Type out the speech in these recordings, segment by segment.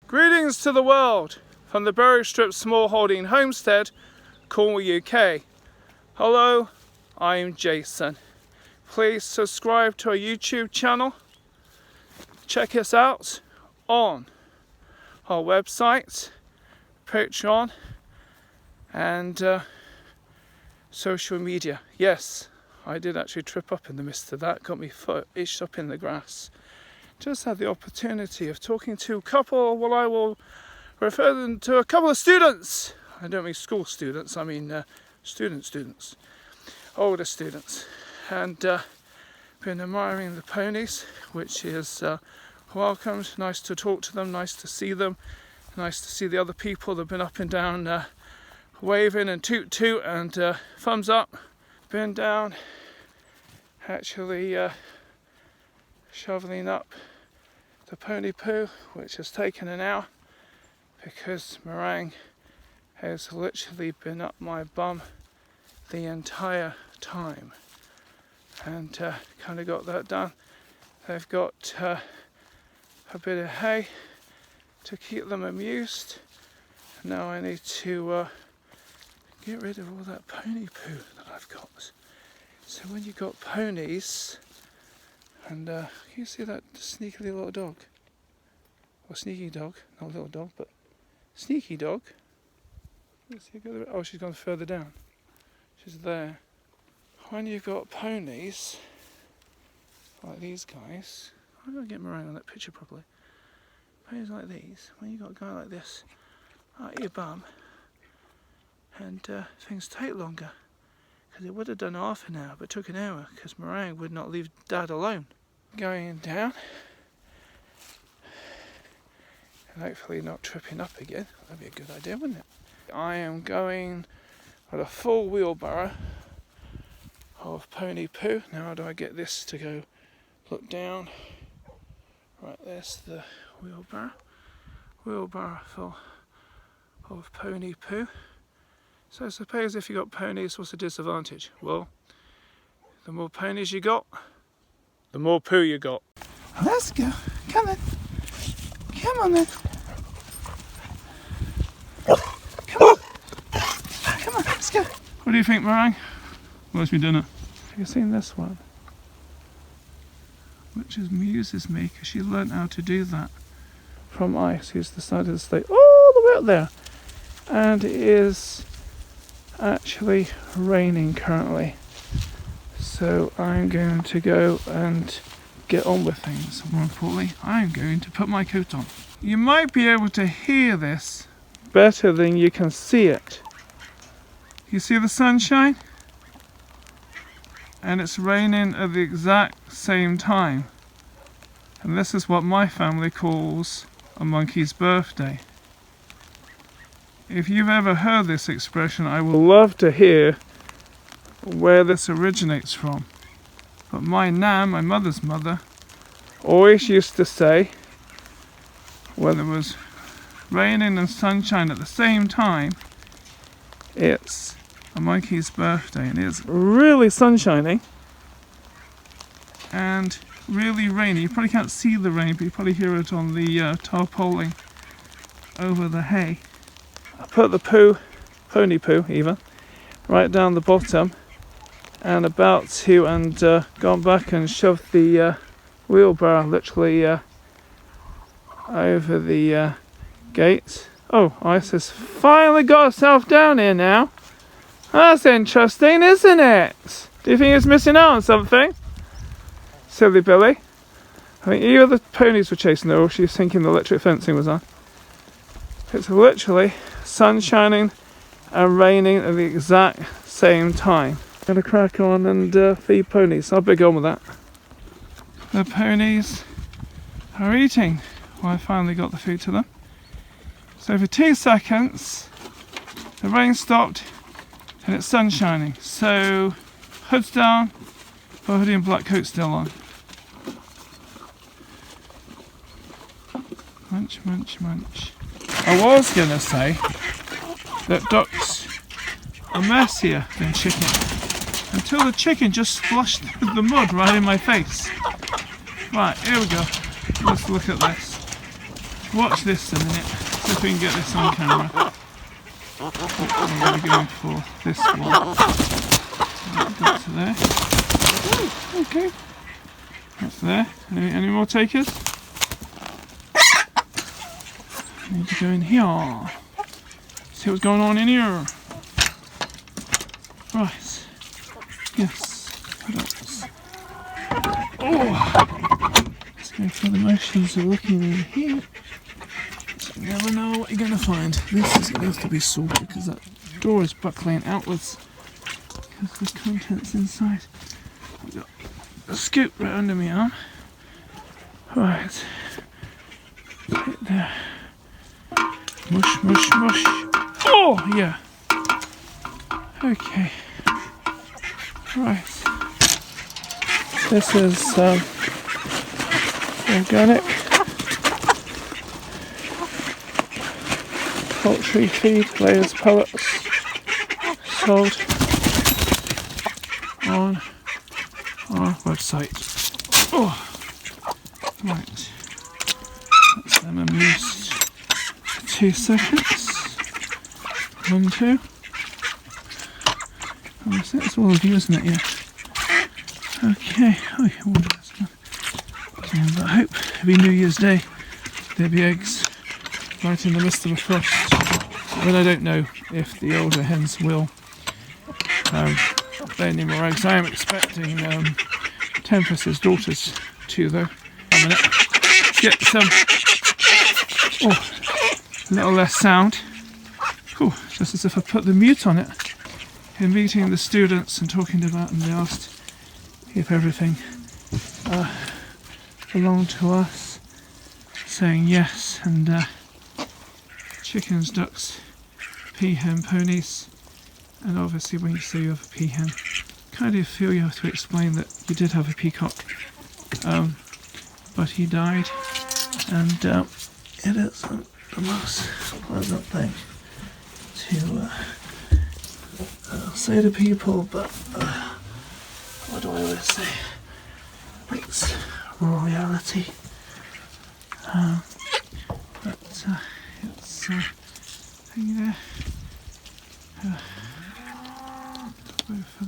Greetings to the world from the Berrystrip smallholding homestead, Cornwall, UK. Hello, I'm Jason. Please subscribe to our YouTube channel. Check us out on our website, Patreon, and social media. Yes, I did actually trip up in the midst of that, got my foot itched up in the grass. Just had the opportunity of talking to a couple, well, I will refer them to a couple of students. I don't mean school students, I mean students, older students. And been admiring the ponies, which is welcomed. Nice to talk to them, nice to see them, nice to see the other people that have been up and down waving and toot toot and thumbs up. Been down actually shoveling up the pony poo, which has taken an hour because Meringue has literally been up my bum the entire time, and kind of got that done. They've got a bit of hay to keep them amused. Now I need to get rid of all that pony poo that I've got. So when you've got ponies, and can you see that sneaky little dog? Or sneaky dog, not little dog, but sneaky dog. Oh, she's gone further down. She's there. When you've got ponies, like these guys, I'm going to get Meringue on that picture properly. Ponies like these, when you've got a guy like this at your bum, and things take longer, because it would have done half an hour, but it took an hour, because Meringue would not leave Dad alone. Going down, and hopefully not tripping up again. That'd be a good idea, wouldn't it? I am going with a full wheelbarrow of pony poo. Now how do I get this to go? Look down. Right, there's the wheelbarrow. Wheelbarrow full of pony poo. So I suppose if you got ponies, what's the disadvantage? Well, the more ponies you got, the more poo you got. Let's go. Come on. Come on then. Come on. Come on, let's go. What do you think, Meringue? What's we done it? Have you seen this one? Which amuses me because she learnt how to do that from Ice, who's decided to stay all the way up there. And it is actually raining currently. So I'm going to go and get on with things. More importantly, I'm going to put my coat on. You might be able to hear this better than you can see it. You see the sunshine? And it's raining at the exact same time. And this is what my family calls a monkey's birthday. If you've ever heard this expression, I would love to hear where this originates from. But my nan, my mother's mother, always used to say, when it was raining and sunshine at the same time, it's a monkey's birthday. And it's really sunshiny and really rainy. You probably can't see the rain, but you probably hear it on the tarpaulin over the hay. I put the pony poo even, right down the bottom, and about to, and gone back and shoved the wheelbarrow literally over the gate. Oh, Ice has finally got herself down here now. That's interesting, isn't it? Do you think it's missing out on something? Silly Billy. I think either the ponies were chasing her or she was thinking the electric fencing was on. It's literally sun shining and raining at the exact same time. Gonna crack on and feed ponies. I'll be going with that. The ponies are eating. Well, I finally got the food to them. So for 2 seconds, the rain stopped and it's sun shining. So hood's down, but hoodie and black coat still on. Munch, munch, munch. I was gonna say that ducks are messier than chicken, until the chicken just splashed the mud right in my face. Right, here we go. Let's look at this. Watch this a minute. See if we can get this on camera. I'm going to go for this one. Got to there. Okay. That's there. Any more takers? Need to go in here. See what's going on in here. Right. Yes. Products. Oh! Let's go for the motions of looking in here. You never know what you're going to find. This is going to have to be sorted because that door is buckling outwards because the contents inside. I've got a scoop right under my arm. Right. Right there. Mush, mush, mush. Oh, yeah. Okay. Right. This is organic poultry feed, layers, pellets, sold on our website. Oh, right. That's them amused for 2 seconds. 1, 2. Oh, that's all of you, isn't it? Yeah. Okay. Oh, yeah, water, that's good. And I hope it'll be New Year's Day. There'll be eggs right in the midst of a frost. But I don't know if the older hens will lay any more eggs. I am expecting Tempest's daughters to, though. A minute. Get some. Oh, a little less sound. Cool. Just as if I put the mute on it. In meeting the students and talking about them, they asked if everything belonged to us, saying yes, and chickens, ducks, peahen, ponies, and obviously when you say you have a peahen, kind of feel you have to explain that you did have a peacock, but he died, and it isn't the most pleasant thing to say to people, but what do I always say? It's reality. But it's hang there. Both of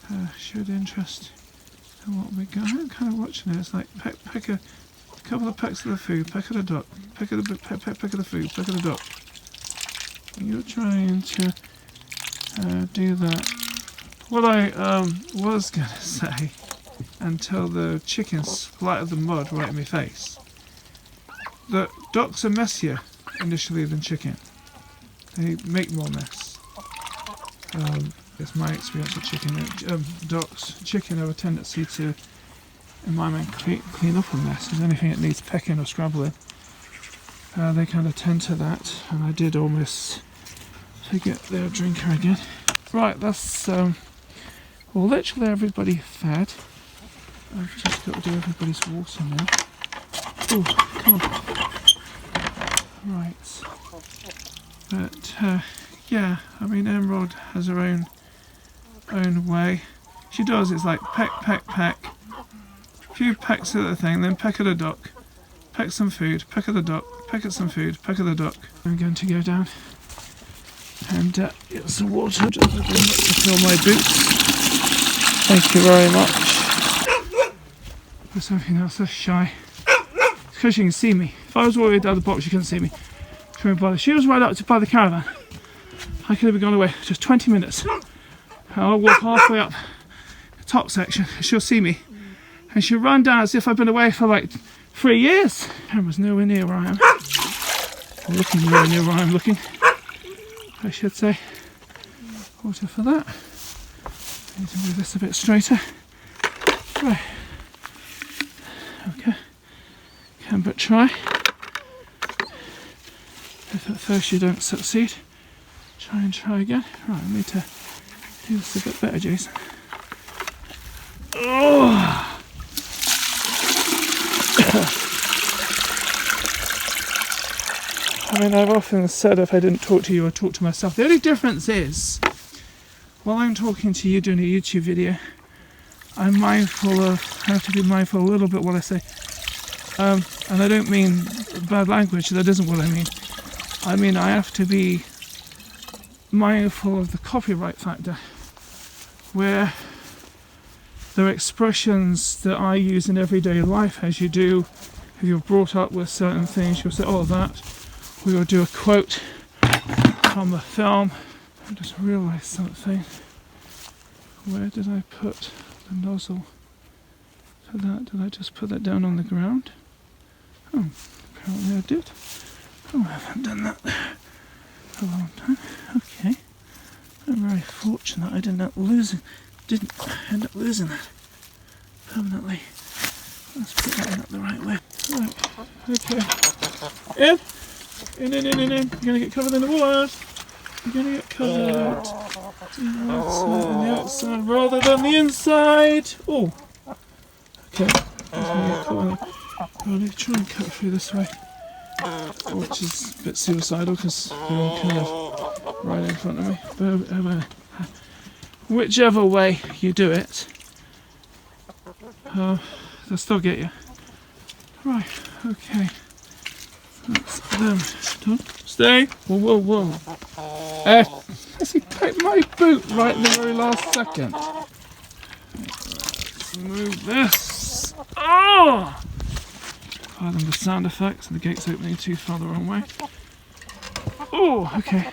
them showed interest in what we got. I'm kind of watching it. It's like peck a couple of pecks of the food, peck of the duck, peck of the peck of the food, peck of the duck. You're trying to do that. What I was going to say, until the chickens splattered the mud right in my face, that ducks are messier initially than chicken. They make more mess. It's my experience with chicken. Ducks, chicken have a tendency to, in my mind, clean up a mess. If there's anything that needs pecking or scrabbling, they kind of tend to that, and I did almost forget their drinker again. Right, that's well, literally everybody fed. I've just got to do everybody's water now. Oh, come on. Right. But yeah, I mean, Emerald has her own way. She does. It's like peck, peck, peck. A few pecks of the thing, then peck of the duck. Peck some food, peck of the duck, peck at some food, peck of the duck. I'm going to go down and get some water to fill my boots. Thank you very much. There's something else that's shy. It's because she can see me. If I was all the way down the box, she couldn't see me. She won't bother. She was right up to by the caravan. I could have gone away just 20 minutes. I'll walk halfway up the top section. She'll see me. And she'll run down as if I've been away for like 3 years. Camera's nowhere near where I am. Or looking nowhere near where I'm looking, I should say. Water for that. I need to move this a bit straighter. Right. Okay. Can but try. If at first you don't succeed, try and try again. Right, I need to do this a bit better, Jason. Oh! I mean, I've often said if I didn't talk to you, I'd talk to myself. The only difference is, while I'm talking to you doing a YouTube video, I'm mindful of, I have to be mindful a little bit what I say. And I don't mean bad language, that isn't what I mean. I mean I have to be mindful of the copyright factor, where there are expressions that I use in everyday life, as you do if you're brought up with certain things. You'll say, oh, that. We will do a quote from the film. I just realised something. Where did I put the nozzle for that? Did I just put that down on the ground? Oh, apparently I did. Oh, I haven't done that for a long time. Okay. I'm very fortunate I didn't end up losing that permanently. Let's put that in the right way. Right. Okay. In. You're gonna get covered in the wood. You're gonna get covered on the outside rather than the inside. Oh. Okay. I'll try and cut through this way, which is a bit suicidal because you're all kind of right in front of me. But whichever way you do it, they'll still get you. Right. Okay. That's them done. Stay. Whoa. Has he picked my boot right in the very last second? Let's move this. Oh! Pardon the sound effects, and the gate's opening too far the wrong way. Oh, okay.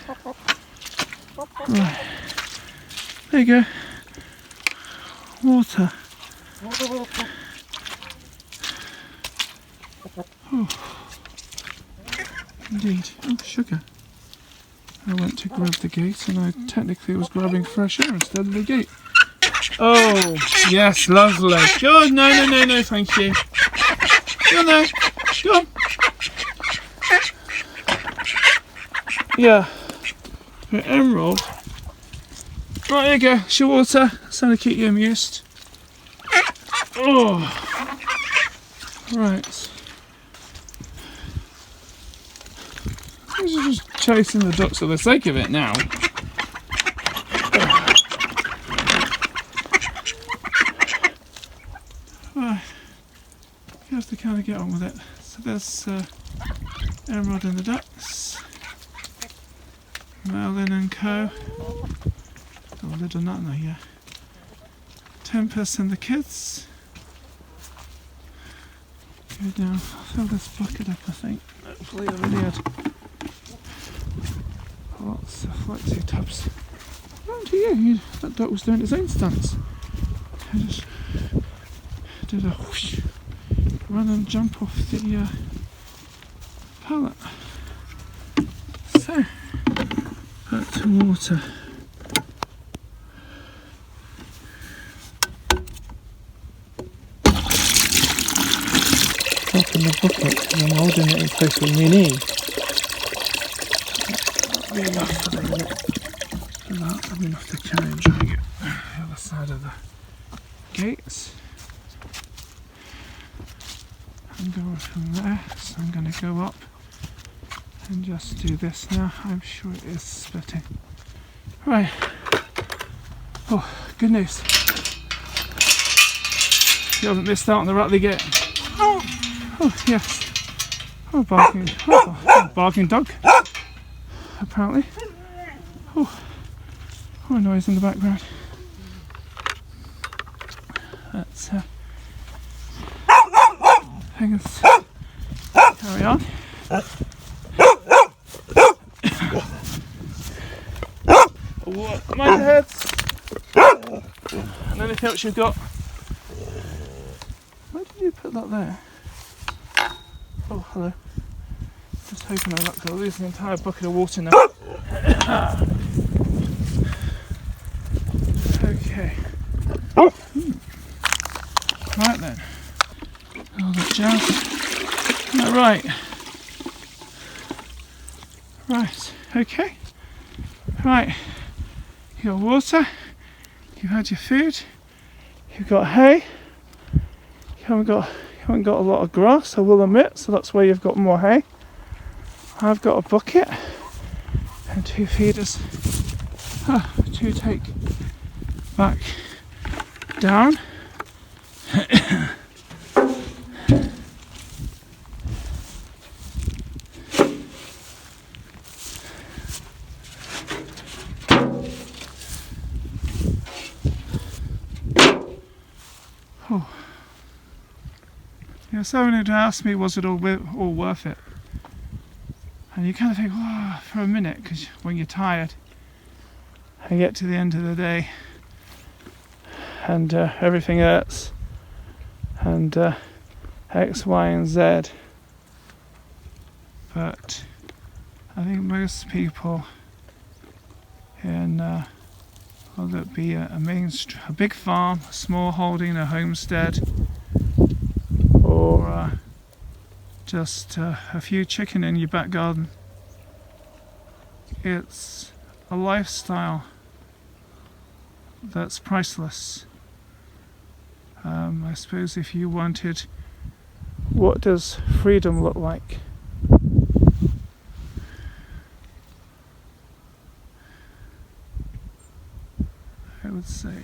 Right. There you go. Water. Oh. Indeed. Oh, sugar. I went to grab the gate and I technically was grabbing fresh air instead of the gate. Oh, yes, lovely. Good, no, thank you. Go on there. Go on. Yeah. Your emerald. Right, here you go. It's your water. It's going to keep you amused. Oh. Right. I'm just chasing the ducks for the sake of it now. Right. You have to kind of get on with it. So there's Emerald and the ducks. Merlin and Co. Oh, they've done that now, yeah. Tempest and the kids. Go down. I'll fill this bucket up, I think. Hopefully I already had lots of flexi tubs. Oh, to you. That duck was doing its own stunts. I just did a whoosh, run and jump off the pallet. So, back to water. Dropping the bucket and I'm holding it in place with my knee. That'll be enough for that. That'll be enough to carry and try and get the other side of the gates. And go from there. So I'm going to go up and just do this now. I'm sure it is splitting. Right. Oh, good news. You haven't missed out on the Rattly Gate. Oh, yes. Oh, barking dog. Apparently. Oh, a noise in the background. Let's things carry on. Mind your heads. And anything else you've got. Where did you put that there? Oh, hello. Just hoping I'm not going to lose an entire bucket of water now. Okay. Right then. All that jazz. Right. Right. Okay. Right. You've got water. You've had your food. You've got hay. You haven't got a lot of grass, I will admit, so that's why you've got more hay. I've got a bucket and 2 feeders to take back down. You know, someone had asked me, was it all worth it? And you kind of think, oh, for a minute, because when you're tired, and you get to the end of the day, and everything hurts, and X, Y, and Z. But I think most people in whether it be a big farm, a small holding, a homestead, or just a few chicken in your back garden, it's a lifestyle that's priceless. I suppose if you wanted, what does freedom look like? I would say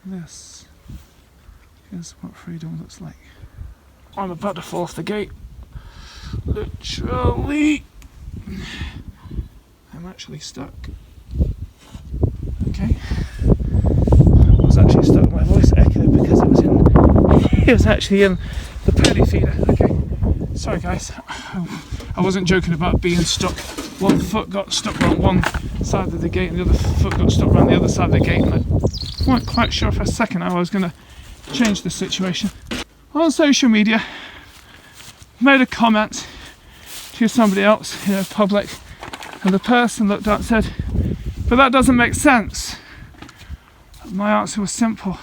this is what freedom looks like. I'm about to fall off the gate. Literally. I'm actually stuck. Okay. I was actually stuck. My voice echoed because it was actually in the pony feeder. Okay. Sorry guys. I wasn't joking about being stuck. One foot got stuck on one side of the gate and the other foot got stuck around the other side of the gate, and I wasn't quite sure for a second how I was going to change the situation. On social media, made a comment to somebody else, public, and the person looked up and said, but that doesn't make sense. My answer was simple.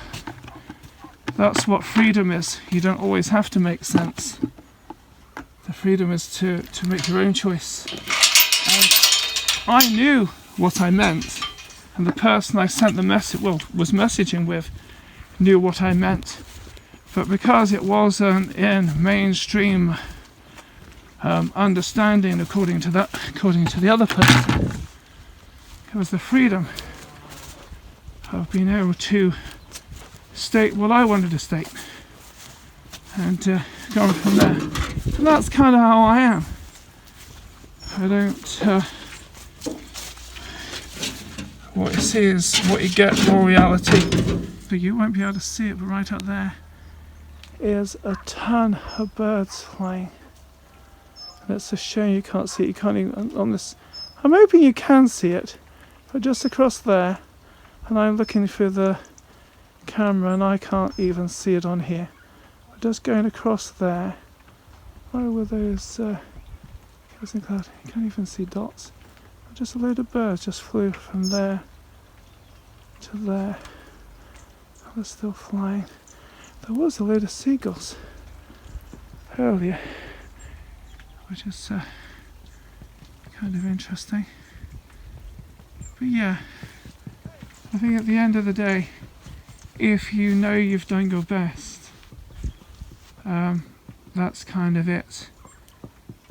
That's what freedom is. You don't always have to make sense. The freedom is to make your own choice. And I knew what I meant, and the person I sent the message, was messaging with, knew what I meant. But because it wasn't in mainstream understanding, according to the other person, it was the freedom of being able to state what I wanted to state, and going from there. And that's kind of how I am. I don't. What you see is what you get, more reality. But you won't be able to see it, but right up there is a ton of birds flying. And it's a shame you can't see it. You can't even on this. I'm hoping you can see it, but just across there, and I'm looking through the camera and I can't even see it on here. But just going across there, where were those in cloud? You can't even see dots. Just a load of birds just flew from there to there. They're still flying. There was a load of seagulls earlier, which is kind of interesting. But yeah, I think at the end of the day, if you know you've done your best, that's kind of it.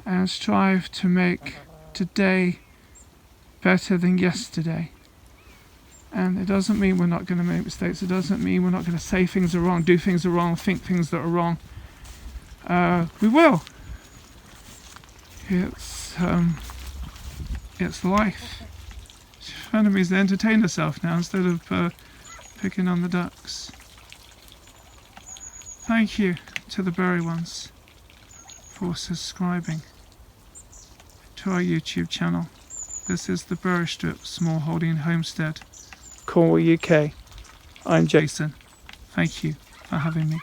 And strive to make today better than yesterday. And it doesn't mean we're not going to make mistakes. It doesn't mean we're not going to say things are wrong, do things are wrong, think things that are wrong. We will. It's life. Friend is to entertain herself now instead of picking on the ducks. Thank you to the berry ones for subscribing to our YouTube channel. This is the Berrystrip Small Holding Homestead, Cornwall, UK. I'm Jason. Thank you for having me.